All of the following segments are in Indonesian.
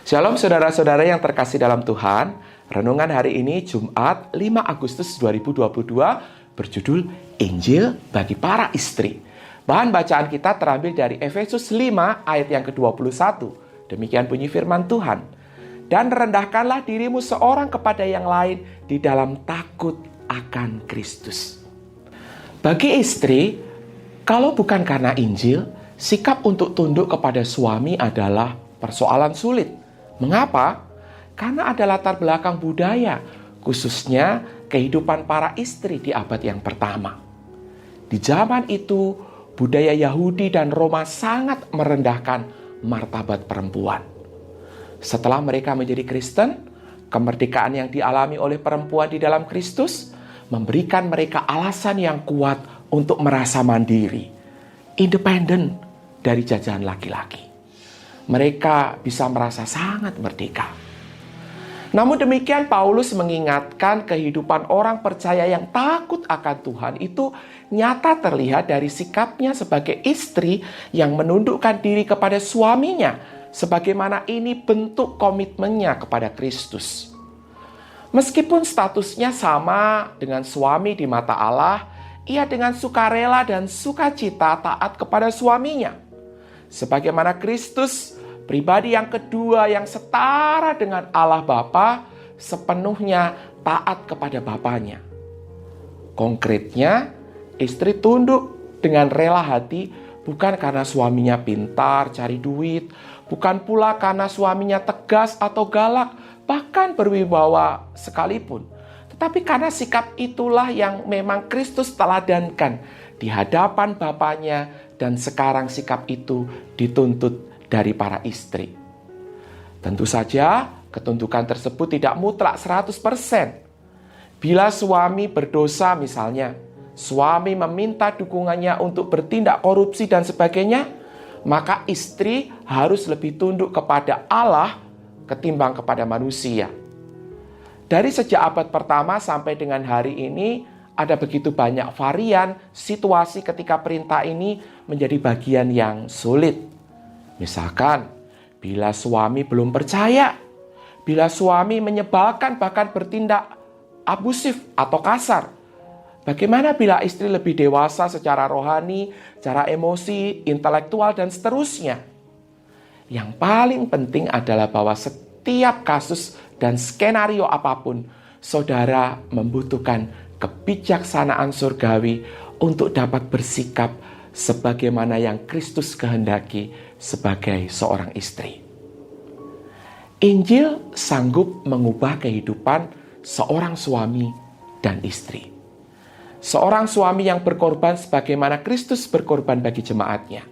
Shalom saudara-saudara yang terkasih dalam Tuhan. Renungan hari ini Jumat 5 Agustus 2022 berjudul Injil bagi para istri. Bahan bacaan kita terambil dari Efesus 5 ayat yang ke-21. Demikian bunyi firman Tuhan. Dan rendahkanlah dirimu seorang kepada yang lain di dalam takut akan Kristus. Bagi istri, kalau bukan karena Injil, sikap untuk tunduk kepada suami adalah persoalan sulit. Mengapa? Karena ada latar belakang budaya, khususnya kehidupan para istri di abad yang pertama. Di zaman itu, budaya Yahudi dan Roma sangat merendahkan martabat perempuan. Setelah mereka menjadi Kristen, kemerdekaan yang dialami oleh perempuan di dalam Kristus memberikan mereka alasan yang kuat untuk merasa mandiri, independen dari jajahan laki-laki. Mereka bisa merasa sangat merdeka. Namun demikian Paulus mengingatkan kehidupan orang percaya yang takut akan Tuhan itu nyata terlihat dari sikapnya sebagai istri yang menundukkan diri kepada suaminya, sebagaimana ini bentuk komitmennya kepada Kristus. Meskipun statusnya sama dengan suami di mata Allah, ia dengan sukarela dan sukacita taat kepada suaminya. Sebagaimana Kristus, pribadi yang kedua yang setara dengan Allah Bapa, sepenuhnya taat kepada Bapanya. Konkretnya, istri tunduk dengan rela hati bukan karena suaminya pintar, cari duit, bukan pula karena suaminya tegas atau galak, bahkan berwibawa sekalipun. Tetapi karena sikap itulah yang memang Kristus teladankan di hadapan Bapanya, dan sekarang sikap itu dituntut dari para istri. Tentu saja ketundukan tersebut tidak mutlak 100%. Bila suami berdosa misalnya, suami meminta dukungannya untuk bertindak korupsi dan sebagainya, maka istri harus lebih tunduk kepada Allah ketimbang kepada manusia. Dari sejak abad pertama sampai dengan hari ini, ada begitu banyak varian situasi ketika perintah ini menjadi bagian yang sulit. Misalkan, bila suami belum percaya, bila suami menyebalkan bahkan bertindak abusif atau kasar. Bagaimana bila istri lebih dewasa secara rohani, secara emosi, intelektual, dan seterusnya? Yang paling penting adalah bahwa setiap kasus dan skenario apapun, saudara membutuhkan kebijaksanaan surgawi untuk dapat bersikap sebagaimana yang Kristus kehendaki sebagai seorang istri. Injil sanggup mengubah kehidupan seorang suami dan istri. Seorang suami yang berkorban sebagaimana Kristus berkorban bagi jemaatnya.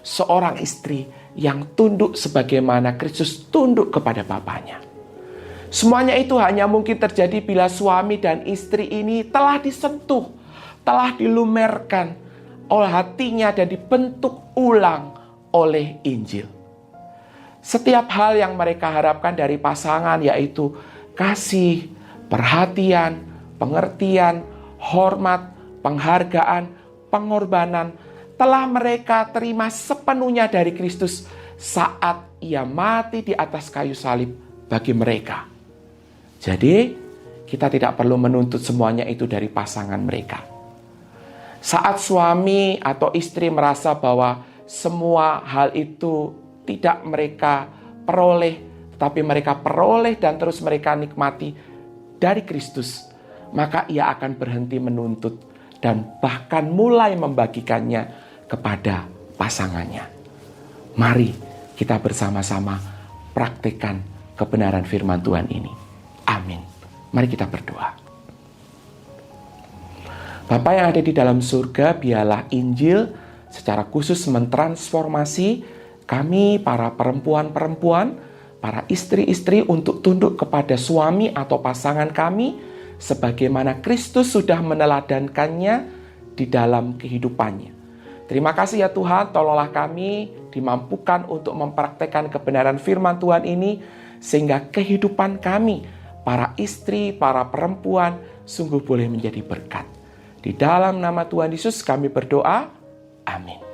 Seorang istri yang tunduk sebagaimana Kristus tunduk kepada Bapanya. Semuanya itu hanya mungkin terjadi bila suami dan istri ini telah disentuh, telah dilumerkan oleh hatinya dan dibentuk ulang oleh Injil. Setiap hal yang mereka harapkan dari pasangan, yaitu kasih, perhatian, pengertian, hormat, penghargaan, pengorbanan, telah mereka terima sepenuhnya dari Kristus saat ia mati di atas kayu salib bagi mereka. Jadi, kita tidak perlu menuntut semuanya itu dari pasangan mereka. Saat suami atau istri merasa bahwa semua hal itu tidak mereka peroleh, tetapi mereka peroleh dan terus mereka nikmati dari Kristus, maka ia akan berhenti menuntut dan bahkan mulai membagikannya kepada pasangannya. Mari kita bersama-sama praktekkan kebenaran firman Tuhan ini. Amin. Mari kita berdoa. Bapa yang ada di dalam surga, biarlah Injil secara khusus mentransformasi kami para perempuan-perempuan, para istri-istri untuk tunduk kepada suami atau pasangan kami, sebagaimana Kristus sudah meneladankannya di dalam kehidupannya. Terima kasih ya Tuhan, tolonglah kami dimampukan untuk mempraktekkan kebenaran firman Tuhan ini, sehingga kehidupan kami, para istri, para perempuan, sungguh boleh menjadi berkat. Di dalam nama Tuhan Yesus kami berdoa, amin.